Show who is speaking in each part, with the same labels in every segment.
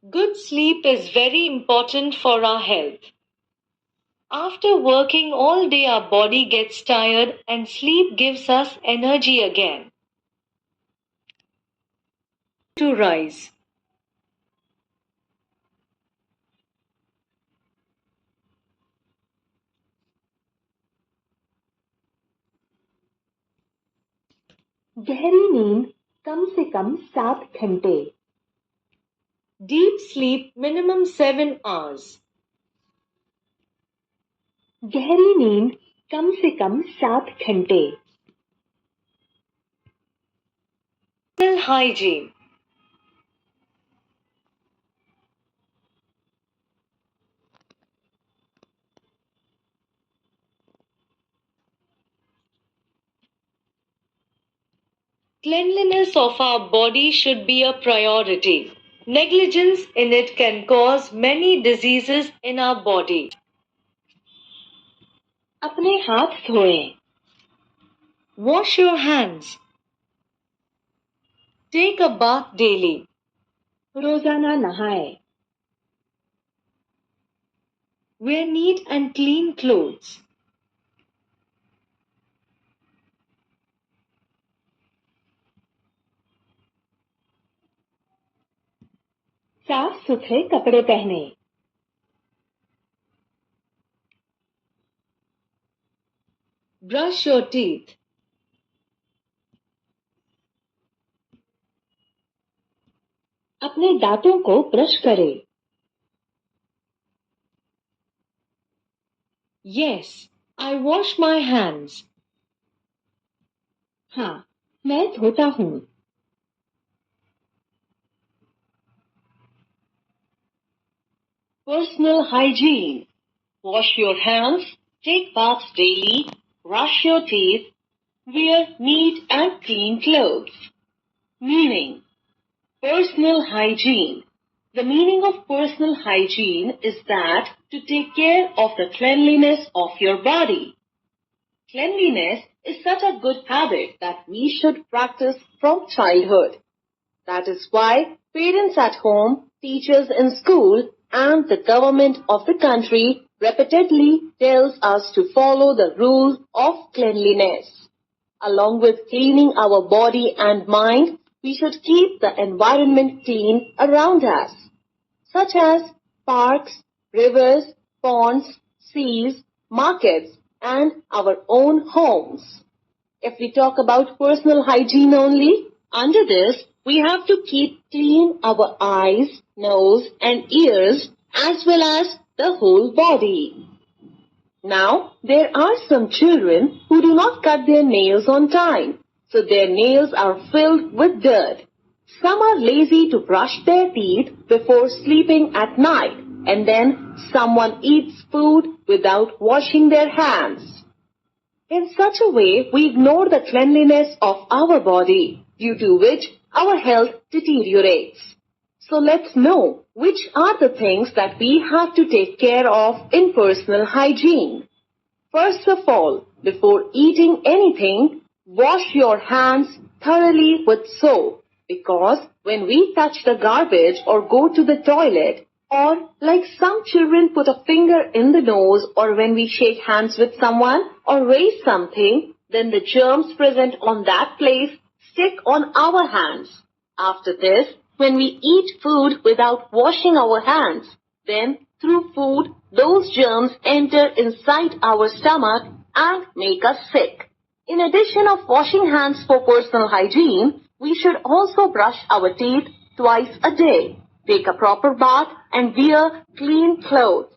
Speaker 1: Good sleep is very important for our health. After working all day, our body gets tired and sleep gives us energy again to rise.
Speaker 2: गहरी नींद कम से कम 7 घंटे.
Speaker 1: Deep sleep minimum 7 hours.
Speaker 2: गहरी नींद कम से कम 7 घंटे.
Speaker 1: Personal hygiene. Cleanliness of our body should be a priority. Negligence in it can cause many diseases in our body.
Speaker 2: अपने हाथ धोएं.
Speaker 1: Wash your hands. Take a bath daily.
Speaker 2: रोजाना नहाएं.
Speaker 1: Wear neat and clean clothes.
Speaker 2: साफ सुथरे कपड़े पहने.
Speaker 1: Brush your teeth.
Speaker 2: अपने दांतों को ब्रश करें.
Speaker 1: Yes, I wash my hands.
Speaker 2: हाँ, मैं धोता हूँ.
Speaker 3: Personal hygiene. Wash your hands, take baths daily, brush your teeth, wear neat and clean clothes. Meaning, personal hygiene. The meaning of personal hygiene is that to take care of the cleanliness of your body. Cleanliness is such a good habit that we should practice from childhood. That is why parents at home, teachers in school, and the government of the country repeatedly tells us to follow the rules of cleanliness. Along with cleaning our body and mind, we should keep the environment clean around us, such as parks, rivers, ponds, seas, markets, and our own homes. If we talk about personal hygiene only, under this, we have to keep clean our eyes, nose, and ears, as well as the whole body. Now, there are some children who do not cut their nails on time, so their nails are filled with dirt. Some are lazy to brush their teeth before sleeping at night, and then someone eats food without washing their hands. In such a way, we ignore the cleanliness of our body, due to which our health deteriorates. So let's know which are the things that we have to take care of in personal hygiene. First of all, before eating anything, wash your hands thoroughly with soap, because when we touch the garbage or go to the toilet, or like some children put a finger in the nose, or when we shake hands with someone or raise something, then the germs present on that place stick on our hands. After this, when we eat food without washing our hands, then through food, those germs enter inside our stomach and make us sick. In addition of washing hands for personal hygiene, we should also brush our teeth twice a day, take a proper bath, and wear clean clothes.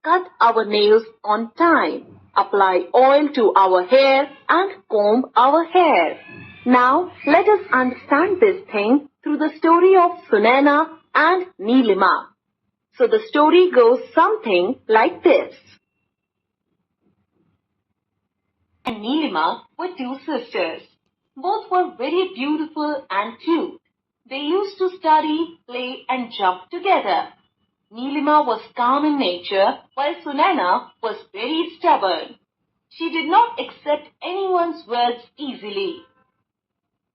Speaker 3: Cut our nails on time, apply oil to our hair, and comb our hair. Now, let us understand this thing through the story of Sunena and Neelima. So the story goes something like this. And Neelima were two sisters. Both were very beautiful and cute. They used to study, play, and jump together. Neelima was calm in nature, while Sunena was very stubborn. She did not accept anyone's words easily.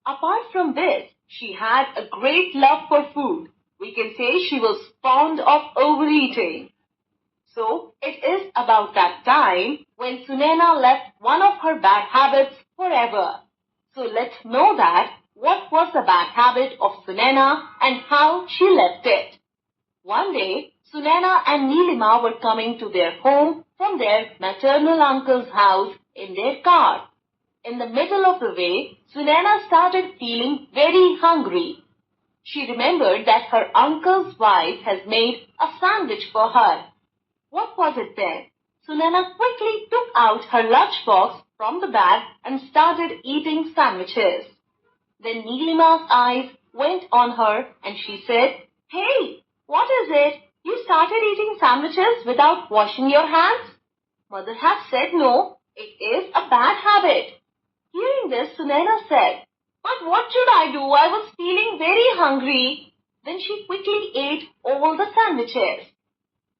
Speaker 3: Apart from this, she had a great love for food. We can say she was fond of overeating. So it is about that time when Sunena left one of her bad habits forever. So let's know that what was the bad habit of Sunena and how she left it. One day, Sunena and Nilima were coming to their home from their maternal uncle's house in their car. In the middle of the way, Sunena started feeling very hungry. She remembered that her uncle's wife has made a sandwich for her. What was it then? Sunena quickly took out her lunchbox from the bag and started eating sandwiches. Then Nilima's eyes went on her and she said, "Hey, what is it? You started eating sandwiches without washing your hands?" Mother has said no, it is a bad habit. Hearing this, Sunena said, "But what should I do? I was feeling very hungry." Then she quickly ate all the sandwiches.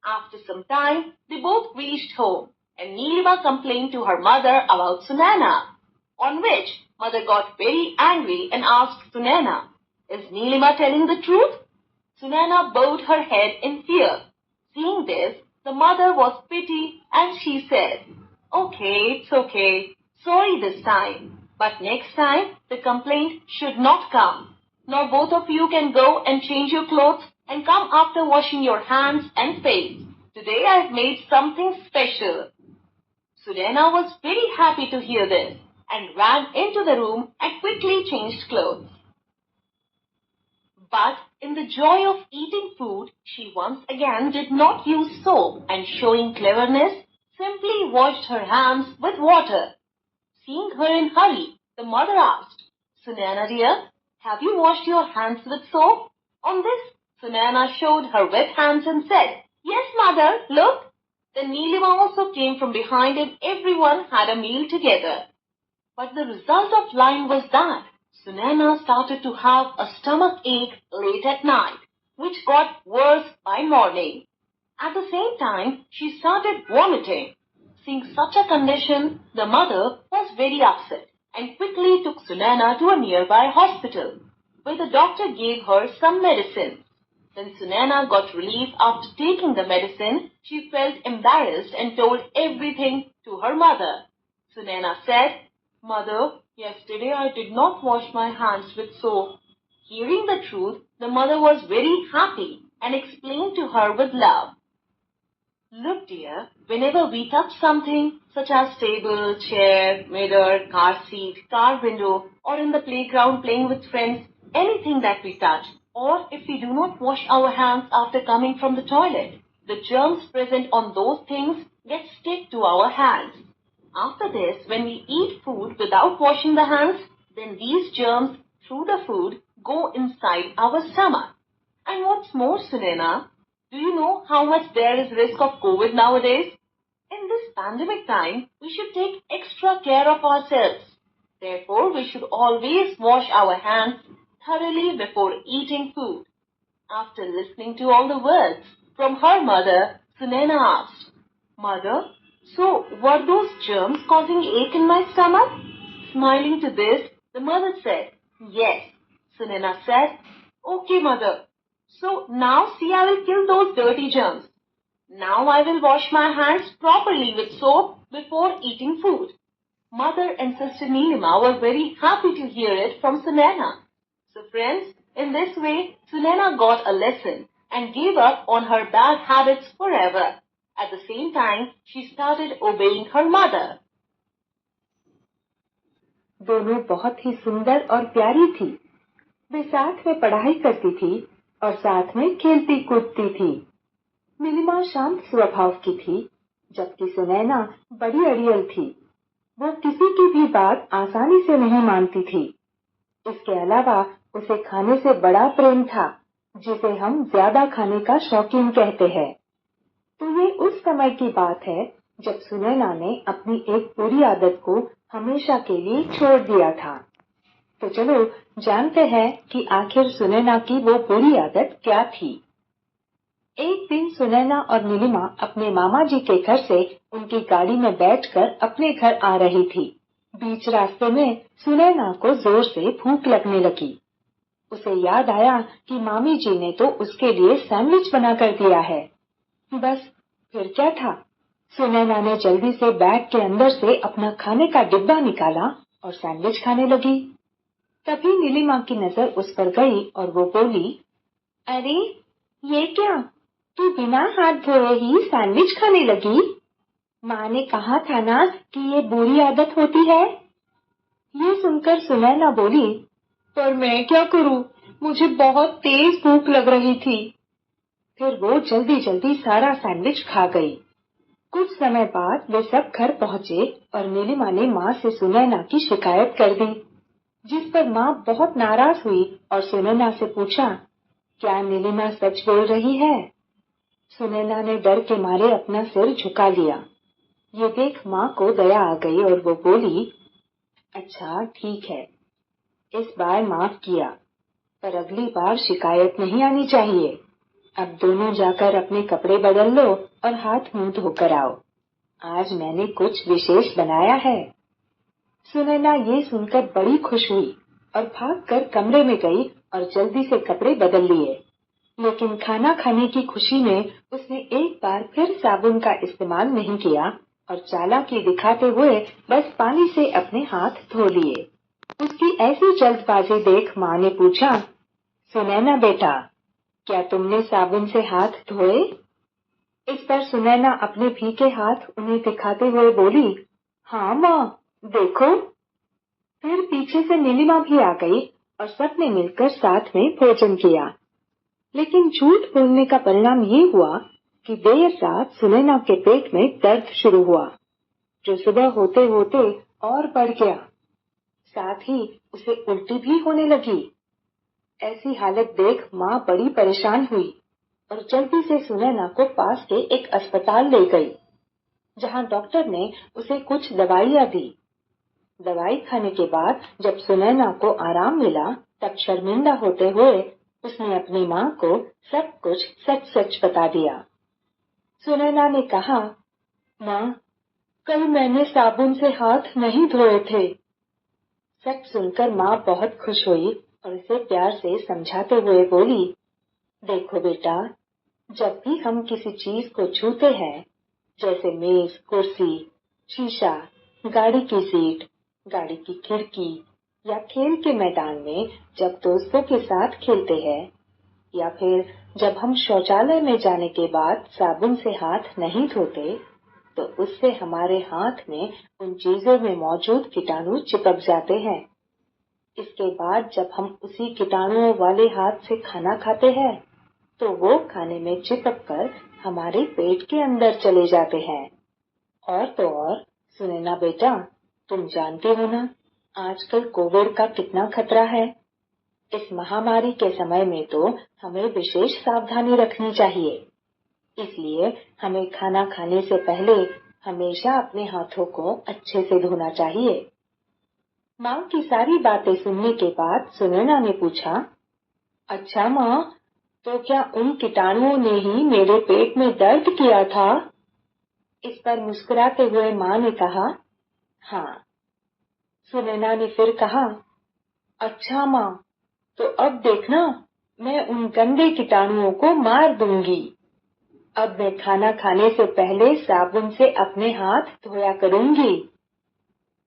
Speaker 3: After some time, they both reached home, and Nilima complained to her mother about Sunena, on which mother got very angry and asked Sunena, "Is Nilima telling the truth?" Sunena bowed her head in fear. Seeing this, the mother was pity and she said, "Okay, it's okay. Sorry this time. But next time, the complaint should not come. Now both of you can go and change your clothes and come after washing your hands and face. Today I've made something special." Sunena was very happy to hear this and ran into the room and quickly changed clothes. But in the joy of eating food, she once again did not use soap and, showing cleverness, simply washed her hands with water. Seeing her in hurry, the mother asked, "Sunena dear, have you washed your hands with soap?" On this, Sunena showed her wet hands and said, "Yes, mother, look." Then Nilima also came from behind and everyone had a meal together. But the result of lying was that Sunena started to have a stomach ache late at night, which got worse by morning. At the same time, she started vomiting. Seeing such a condition, the mother was very upset and quickly took Sunena to a nearby hospital, where the doctor gave her some medicine. When Sunena got relief after taking the medicine, she felt embarrassed and told everything to her mother. Sunena said, "Mother, yesterday I did not wash my hands with soap." Hearing the truth, the mother was very happy and explained to her with love, "Look, dear, whenever we touch something such as table, chair, mirror, car seat, car window, or in the playground playing with friends, anything that we touch, or if we do not wash our hands after coming from the toilet, the germs present on those things get stick to our hands. After this, when we eat food without washing the hands, then these germs through the food go inside our stomach. And what's more, Sunena, do you know how much there is risk of COVID nowadays? In this pandemic time, we should take extra care of ourselves. Therefore, we should always wash our hands thoroughly before eating food." After listening to all the words from her mother, Sunena asked, "Mother, so were those germs causing ache in my stomach?" Smiling to this, the mother said, "Yes." Sunena said, "Okay, mother. So now see, I will kill those dirty germs. Now I will wash my hands properly with soap before eating food." Mother and sister Nilima were very happy to hear it from Sunena. So friends, in this way, Sunena got a lesson and gave up on her bad habits forever. At the same time, she started obeying her mother.
Speaker 2: दोनों बहुत ही सुंदर और प्यारी थी। वे साथ में पढ़ाई करती थी और साथ में खेलती कूदती थी। नीलिमा शांत स्वभाव की थी, जबकि सुनैना बड़ी अड़ियल थी। वो किसी की भी बात आसानी से नहीं मानती थी। इसके अलावा उसे खाने से बड़ा प्रेम था, जिसे हम ज्यादा खाने का शौकीन कहते हैं। तो ये उस समय की बात है जब सुनैना ने अपनी एक बुरी आदत को हमेशा के लिए छोड़ दिया था। तो चलो जानते हैं कि आखिर सुनैना की वो बुरी आदत क्या थी। एक दिन सुनैना और नीलिमा अपने मामा जी के घर से उनकी गाड़ी में बैठकर अपने घर आ रही थी। बीच रास्ते में सुनैना को जोर से भूख लगने लगी। उसे याद आया कि मामी जी ने तो उसके लिए सैंडविच बना कर दिया है। बस फिर क्या था। सुनैना ने जल्दी से बैग के अंदर से अपना खाने का डिब्बा निकाला और सैंडविच खाने लगी। तभी नीलिमा की नजर उस पर गई और वो बोली, अरे ये क्या, तू बिना हाथ धोए ही सैंडविच खाने लगी? माँ ने कहा था ना कि ये बुरी आदत होती है। ये सुनकर सुनैना बोली, पर मैं क्या करूं, मुझे बहुत तेज भूख लग रही थी। फिर वो जल्दी जल्दी सारा सैंडविच खा गई। कुछ समय बाद वे सब घर पहुंचे और नीलिमा ने माँ से सुनैना की शिकायत कर दी, जिस पर माँ बहुत नाराज हुई और सुनैना से पूछा, क्या नीलिमा सच बोल रही है? सुनैना ने डर के मारे अपना सिर झुका लिया। ये देख माँ को दया आ गई और वो बोली, अच्छा ठीक है, इस बार माफ किया, पर अगली बार शिकायत नहीं आनी चाहिए। अब दोनों जाकर अपने कपड़े बदल लो और हाथ मुंह धोकर आओ। आज मैंने कुछ विशेष बनाया है। सुनैना ये सुनकर बड़ी खुश हुई और भागकर कमरे में गई और जल्दी से कपड़े बदल लिए। लेकिन खाना खाने की खुशी में उसने एक बार फिर साबुन का इस्तेमाल नहीं किया और चालाकी दिखाते हुए बस पानी से अपने हाथ धो लिए। उसकी ऐसी जल्दबाजी देख माँ ने पूछा, सुनैना बेटा, क्या तुमने साबुन से हाथ धोए? इस पर सुनैना अपने भीगे हाथ उन्हें दिखाते हुए बोली, हाँ माँ, देखो। फिर पीछे से नीलिमा भी आ गई और सबने मिलकर साथ में भोजन किया। लेकिन झूठ बोलने का परिणाम ये हुआ कि देर रात सुनैना के पेट में दर्द शुरू हुआ, जो सुबह होते होते और बढ़ गया। साथ ही उसे उल्टी भी होने लगी। ऐसी हालत देख माँ बड़ी परेशान हुई और जल्दी से सुनैना को पास के एक अस्पताल ले गई, जहाँ डॉक्टर ने उसे कुछ दवाइयाँ दी। दवाई खाने के बाद जब सुनैना को आराम मिला, तब शर्मिंदा होते हुए उसने अपनी माँ को सब कुछ सच सच बता दिया। सुनैना ने कहा, माँ, कल मैंने साबुन से हाथ नहीं धोए थे। सच सुनकर माँ बहुत खुश हुई और उसे प्यार से समझाते हुए बोली, देखो बेटा, जब भी हम किसी चीज को छूते हैं, जैसे मेज, कुर्सी, शीशा, गाड़ी की सीट, गाड़ी की खिड़की या खेल के मैदान में जब दोस्तों के साथ खेलते हैं, या फिर जब हम शौचालय में जाने के बाद साबुन से हाथ नहीं धोते, तो उससे हमारे हाथ में उन चीजों में मौजूद कीटाणु चिपक जाते हैं। इसके बाद जब हम उसी कीटाणुओं वाले हाथ से खाना खाते हैं, तो वो खाने में चिपक कर हमारे पेट के अंदर चले जाते हैं। और तो और सुनैना बेटा, तुम जानते हो ना, आजकल कोविड का कितना खतरा है। इस महामारी के समय में तो हमें विशेष सावधानी रखनी चाहिए। इसलिए हमें खाना खाने से पहले हमेशा अपने हाथों को अच्छे से धोना चाहिए। माँ की सारी बातें सुनने के बाद सुनैना ने पूछा, अच्छा माँ, तो क्या उन कीटाणुओं ने ही मेरे पेट में दर्द किया था? इस पर मुस्कुराते हुए माँ ने कहा, हाँ। सुनैना ने फिर कहा, अच्छा माँ, तो अब देखना, मैं उन गंदे कीटाणुओं को मार दूंगी। अब मैं खाना खाने से पहले साबुन से अपने हाथ धोया करूंगी।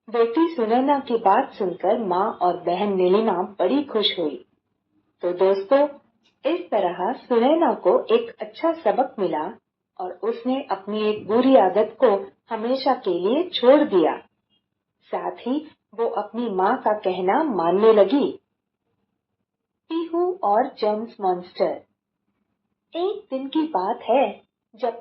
Speaker 2: बेटी सुनैना की बात सुनकर माँ और बहन नीलिमा बड़ी खुश हुई। तो दोस्तों, इस तरह सुनैना को एक अच्छा सबक मिला और उसने अपनी एक बुरी आदत को हमेशा के लिए छोड़ दिया। साथ ही वो अपनी माँ का कहना मानने लगी। पीहू और जेम्स मॉन्स्टर। एक दिन की बात है, जब